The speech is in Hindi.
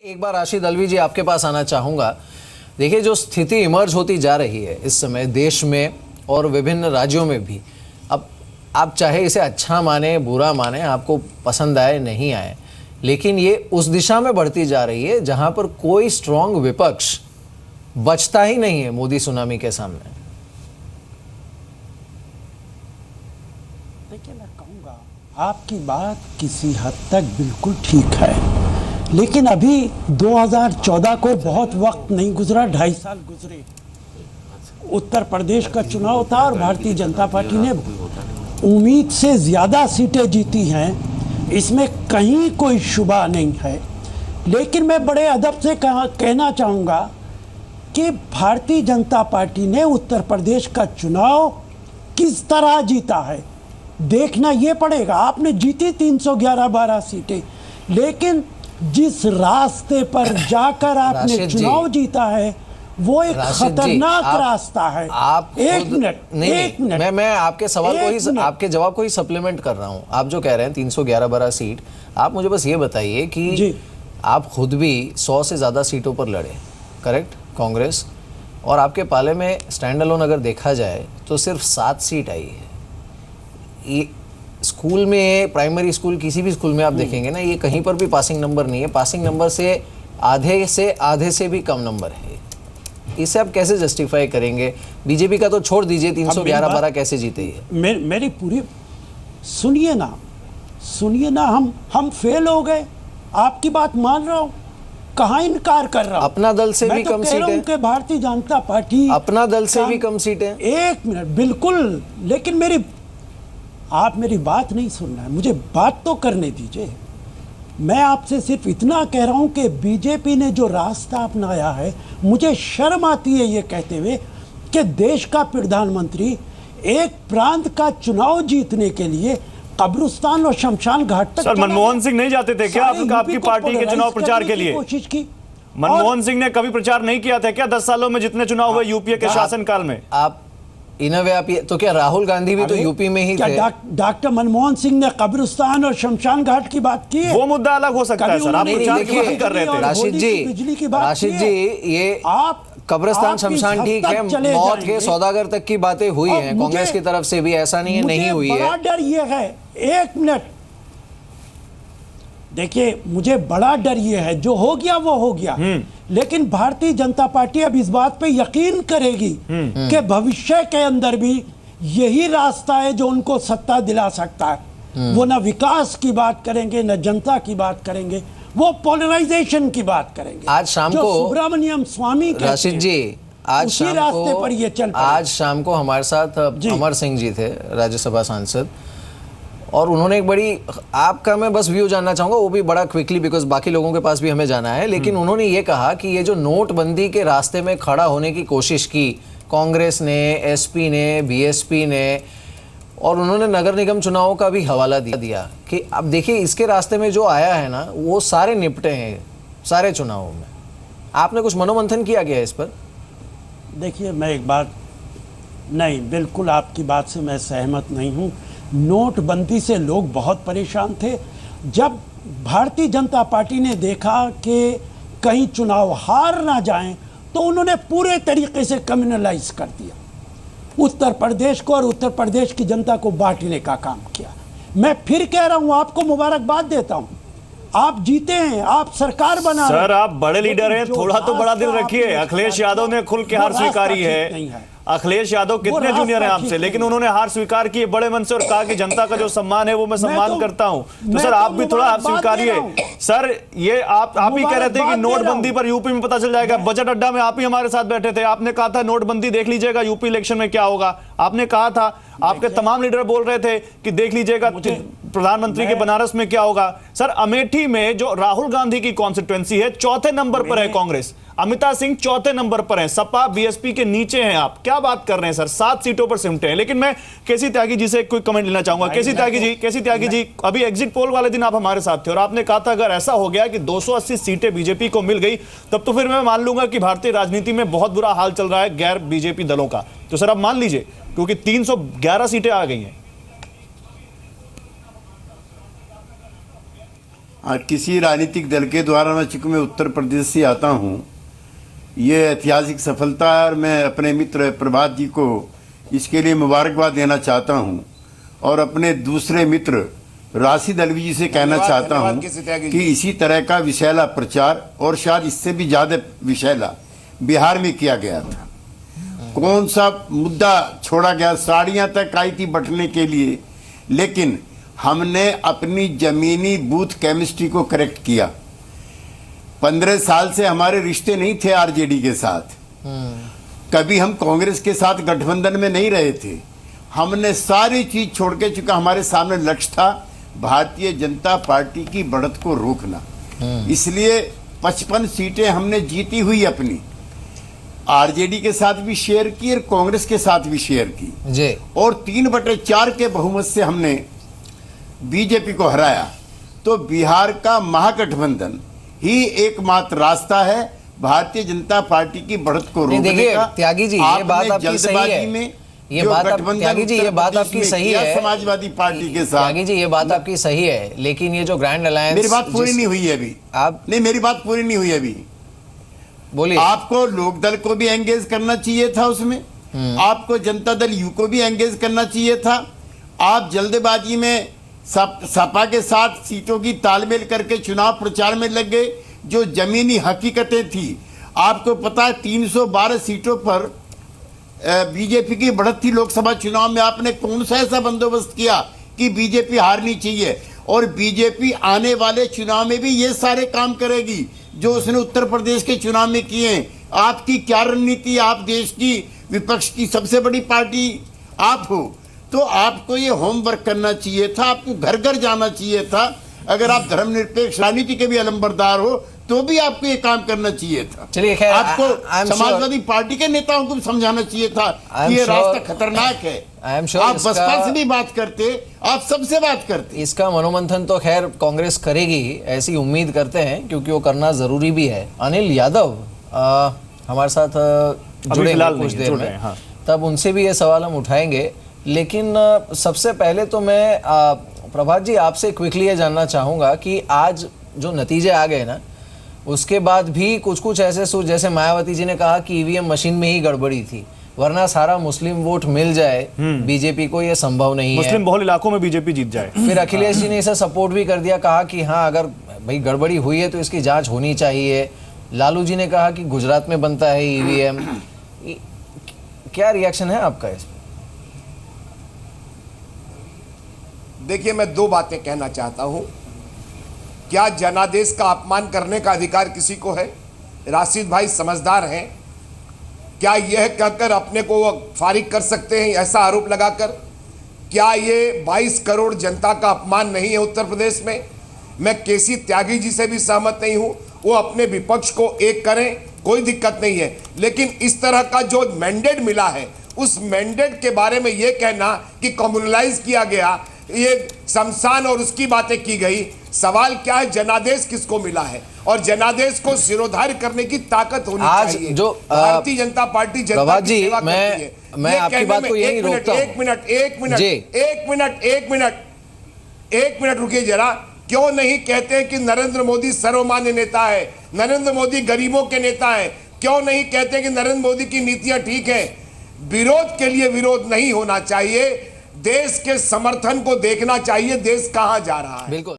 एक बार राशिद अलवी जी आपके पास आना चाहूँगा। देखिए, जो स्थिति इमर्ज होती जा रही है इस समय देश में और विभिन्न राज्यों में भी, अब आप चाहे इसे अच्छा माने बुरा माने, आपको पसंद आए नहीं आए, लेकिन ये उस दिशा में बढ़ती जा रही है जहां पर कोई स्ट्रॉन्ग विपक्ष बचता ही नहीं है मोदी सुनामी के सामने। देखिए, मैं कहूँगा आपकी बात किसी हद तक बिल्कुल ठीक है, लेकिन अभी 2014 को बहुत वक्त नहीं गुजरा, 2.5 साल गुजरे। उत्तर प्रदेश का चुनाव था और भारतीय जनता पार्टी ने उम्मीद से ज़्यादा सीटें जीती हैं, इसमें कहीं कोई शुबा नहीं है। लेकिन मैं बड़े अदब से कहना चाहूँगा कि भारतीय जनता पार्टी ने उत्तर प्रदेश का चुनाव किस तरह जीता है देखना ये पड़ेगा। आपने जीती 311-12 सीटें, लेकिन जिस रास्ते पर जाकर आपने चुनाव जीता है वो एक खतरनाक रास्ता है। आप एक मिनट मैं आपके सवाल को ही, आपके जवाब को ही सप्लीमेंट कर रहा हूं। आप जो कह रहे हैं 311-12 सीट, आप मुझे बस ये बताइए कि आप खुद भी 100 से ज़्यादा सीटों पर लड़े, करेक्ट, कांग्रेस, और आपके पाले में स्टैंड अलोन अगर देखा जाए तो सिर्फ 7 सीट आई है। ये स्कूल में, प्राइमरी स्कूल, किसी भी स्कूल में आप देखेंगे ना, ये कहीं पर भी पासिंग नंबर नहीं है। पासिंग नंबर से आधे से भी कम नंबर है। इसे आप कैसे जस्टिफाई करेंगे? बीजेपी का तो छोड़ दीजिए, 311-12 कैसे जीते है? मेरी पूरी सुनिए ना, हम फेल हो गए। आपकी बात मान रहा हूँ, कहाँ इनकार कर रहा हूँ। अपना दल से भी कम सीट है। भारतीय जनता पार्टी अपना दल से भी कम सीट है। एक मिनट, बिल्कुल, लेकिन आप मेरी बात नहीं सुन रहे हैं, मुझे बात तो करने दीजिए। मैं आपसे सिर्फ इतना कह रहा हूं कि बीजेपी ने जो रास्ता अपनाया है, मुझे शर्म आती है ये कहते हुए कि देश का प्रधानमंत्री एक प्रांत का चुनाव जीतने के लिए कब्रिस्तान और शमशान घाट तक। सर, मनमोहन सिंह नहीं जाते थे क्या आपकी पार्टी के चुनाव प्रचार के लिए? कोशिश की। मनमोहन सिंह ने कभी प्रचार नहीं किया था क्या 10 सालों में जितने चुनाव हुए यूपीए के शासनकाल में? आप इन वे आप तो क्या राहुल गांधी भी तो यूपी में ही थे? डॉक्टर मनमोहन सिंह ने कब्रिस्तान और शमशान घाट की बात की है। वो मुद्दा अलग हो सकता है सर, आप प्रचार की बात कर रहे थे। राशिद जी, ये आप कब्रिस्तान शमशान ठीक है, मौत के सौदागर तक की बातें हुई हैं कांग्रेस की तरफ से भी, ऐसा नहीं है नहीं हुई है। बड़ा डर ये है, एक मिनट देखिए, मुझे बड़ा डर ये है, जो हो गया वो हो गया, लेकिन भारतीय जनता पार्टी अब इस बात पे यकीन करेगी कि भविष्य के अंदर भी यही रास्ता है जो उनको सत्ता दिला सकता है। वो ना विकास की बात करेंगे, ना जनता की बात करेंगे, वो पोलराइजेशन की बात करेंगे। आज शाम को सुब्रमण्यम स्वामी, राशिद जी, आज उसी रास्ते पर ये चल पड़े। आज शाम को हमारे साथ अमर सिंह जी थे, राज्यसभा सांसद, और उन्होंने एक बड़ी, आपका मैं बस व्यू जानना चाहूँगा, वो भी बड़ा क्विकली, बिकॉज बाकी लोगों के पास भी हमें जाना है, लेकिन उन्होंने ये कहा कि ये जो नोटबंदी के रास्ते में खड़ा होने की कोशिश की कांग्रेस ने, एसपी ने, बीएसपी ने, और उन्होंने नगर निगम चुनावों का भी हवाला दिया कि अब देखिए इसके रास्ते में जो आया है ना, वो सारे निपटे हैं सारे चुनावों में। आपने कुछ मनोमंथन किया गया इस पर? देखिए, मैं एक बात नहीं, बिल्कुल आपकी बात से मैं सहमत नहीं हूँ। नोटबंदी से लोग बहुत परेशान थे। जब भारतीय जनता पार्टी ने देखा कि कहीं चुनाव हार ना जाएं, तो उन्होंने पूरे तरीके से कम्युनलाइज कर दिया उत्तर प्रदेश को, और उत्तर प्रदेश की जनता को बांटने का काम किया। मैं फिर कह रहा हूं, आपको मुबारकबाद देता हूं, आप जीते हैं, आप सरकार बना रहे हैं। सर, आप बड़े लीडर हैं, थोड़ा तो बड़ा दिल रखिए। अखिलेश यादव ने खुल के हार स्वीकारी है। अखिलेश यादव कितने जूनियर हैं आपसे, लेकिन उन्होंने हार स्वीकार की बड़े मन से और कहा कि जनता का जो सम्मान है वो मैं सम्मान करता हूं। तो सर, आप भी थोड़ा हार स्वीकारिए। सर, ये आप ही कह रहे थे कि नोटबंदी पर यूपी में पता चल जाएगा। बजट अड्डा में आप ही हमारे साथ बैठे थे, आपने कहा था नोटबंदी देख लीजिएगा यूपी इलेक्शन में क्या होगा। आपने कहा था, आपके तमाम लीडर बोल रहे थे कि देख लीजिएगा प्रधानमंत्री के बनारस में क्या होगा। सर, अमेठी में जो राहुल गांधी की कॉन्स्टिट्यूएंसी है, 4थे नंबर पर है कांग्रेस, अमिता सिंह 4थे नंबर पर हैं, सपा बीएसपी के नीचे हैं। आप क्या बात कर रहे हैं सर? 7 सीटों पर सिमटे हैं। लेकिन मैं केसी त्यागी जी से एक क्विक कमेंट लेना चाहूंगा। केसी त्यागी जी, अभी एग्जिट पोल वाले दिन आप हमारे साथ थे और आपने कहा था अगर ऐसा हो गया कि 280 सीटें बीजेपी को मिल गई, तब तो फिर मैं मान लूंगा कि भारतीय राजनीति में बहुत बुरा हाल चल रहा है गैर बीजेपी दलों का। तो सर, आप मान लीजिए, क्योंकि 311 सीटें आ गई हैं। किसी राजनीतिक दल के द्वारा, मैं चूंकि मैं उत्तर प्रदेश से आता हूँ, ये ऐतिहासिक सफलता है और मैं अपने मित्र प्रभात जी को इसके लिए मुबारकबाद देना चाहता हूँ और अपने दूसरे मित्र राशिद अलवी जी से कहना चाहता हूँ कि इसी तरह का विशैला प्रचार और शायद इससे भी ज़्यादा विशैला बिहार में किया गया था। कौन सा मुद्दा छोड़ा गया, साड़ियाँ तक आई थी बंटने के लिए, लेकिन हमने अपनी जमीनी बूथ केमिस्ट्री को करेक्ट किया। 15 साल से हमारे रिश्ते नहीं थे आरजेडी के साथ, कभी हम कांग्रेस के साथ गठबंधन में नहीं रहे थे। हमने सारी चीज छोड़ के, चूंकि हमारे सामने लक्ष्य था भारतीय जनता पार्टी की बढ़त को रोकना, इसलिए 55 सीटें हमने जीती हुई अपनी, आरजेडी के साथ भी शेयर की और कांग्रेस के साथ भी शेयर की जी। और 3/4 के बहुमत से हमने बीजेपी को हराया। तो बिहार का महागठबंधन ही एकमात्र रास्ता है भारतीय जनता पार्टी की बढ़त को रोकने देखिए का। त्यागी जी, ये बात आपकी सही है, में ये बात त्यागी जी, ये बात आपकी सही है समाजवादी पार्टी के साथ। त्यागी जी, ये बात आपकी सही है, लेकिन ये जो ग्रैंड अलायंस, मेरी बात पूरी नहीं हुई है अभी। आप नहीं, मेरी बात पूरी नहीं हुई है अभी। बोलिए। आपको लोकदल को भी एंगेज करना चाहिए था उसमें, आपको जनता दल यू को भी एंगेज करना चाहिए था। आप जल्दबाजी में सपा के साथ सीटों की तालमेल करके चुनाव प्रचार में लग गए, जो जमीनी हकीकतें थी। आपको पता है 312 सीटों पर बीजेपी की बढ़त थी लोकसभा चुनाव में। आपने कौन सा ऐसा बंदोबस्त किया कि बीजेपी हारनी चाहिए, और बीजेपी आने वाले चुनाव में भी ये सारे काम करेगी जो उसने उत्तर प्रदेश के चुनाव में किए हैं। आपकी क्या रणनीति? आप देश की विपक्ष की सबसे बड़ी पार्टी आप हो, तो आपको ये होमवर्क करना चाहिए था, आपको घर घर जाना चाहिए था। अगर आप धर्मनिरपेक्ष राजनीति के भी अलंबरदार हो तो भी आपको ये काम करना चाहिए था। चलिए खैर, आपको समाजवादी पार्टी के नेताओं को भी समझाना चाहिए था कि ये रास्ता खतरनाक है। आप बसपा से भी बात करते, आप सबसे बात करते। इसका मनोमंथन तो खैर कांग्रेस करेगी, ऐसी उम्मीद करते हैं, क्योंकि वो करना जरूरी भी है। अनिल यादव हमारे साथ जुड़ेंगे कुछ देर में, हाँ। तब उनसे भी ये सवाल हम उठाएंगे। लेकिन सबसे पहले तो मैं प्रभात जी आपसे क्विकली ये जानना चाहूँगा कि आज जो नतीजे आ गए ना, उसके बाद भी कुछ ऐसे जैसे मायावती जी ने कहा कि ईवीएम मशीन में ही गड़बड़ी थी, वरना सारा मुस्लिम वोट मिल जाए बीजेपी को, ये संभव नहीं है। मुस्लिम बहुल इलाकों में बीजेपी जीत जाए। फिर अखिलेश जी ने इसे सपोर्ट भी कर दिया, कहा कि हाँ अगर भाई गड़बड़ी हुई है तो इसकी जांच होनी चाहिए। लालू जी ने कहा कि गुजरात में बनता है ईवीएम। क्या रिएक्शन है आपका इस पर? देखिए, मैं दो बातें कहना चाहता हूं। क्या जनादेश का अपमान करने का अधिकार किसी को है? राशिद भाई समझदार हैं, क्या यह कहकर अपने को फारिग कर सकते हैं ऐसा आरोप लगाकर? क्या ये 22 करोड़ जनता का अपमान नहीं है उत्तर प्रदेश में? मैं केसी त्यागी जी से भी सहमत नहीं हूं, वो अपने विपक्ष को एक करें, कोई दिक्कत नहीं है, लेकिन इस तरह का जो मैंडेट मिला है उस मैंडेट के बारे में यह कहना कि कम्युनलाइज किया गया, ये शमशान और उसकी बातें की गई। सवाल क्या है, जनादेश किसको मिला है? और जनादेश को सिरोधार्य करने की ताकत होनी चाहिए। जो भारतीय जनता पार्टी जनता की सेवा करती है। मैं आपकी बात को यही रोकता हूं। एक मिनट रुकिए जरा। क्यों नहीं कहते हैं कि नरेंद्र मोदी सर्वमान्य नेता है, नरेंद्र मोदी गरीबों के नेता है? क्यों नहीं कहते कि नरेंद्र मोदी की नीतियां ठीक है? विरोध के लिए विरोध नहीं होना चाहिए, देश के समर्थन को देखना चाहिए, देश कहां जा रहा है। बिल्कुल।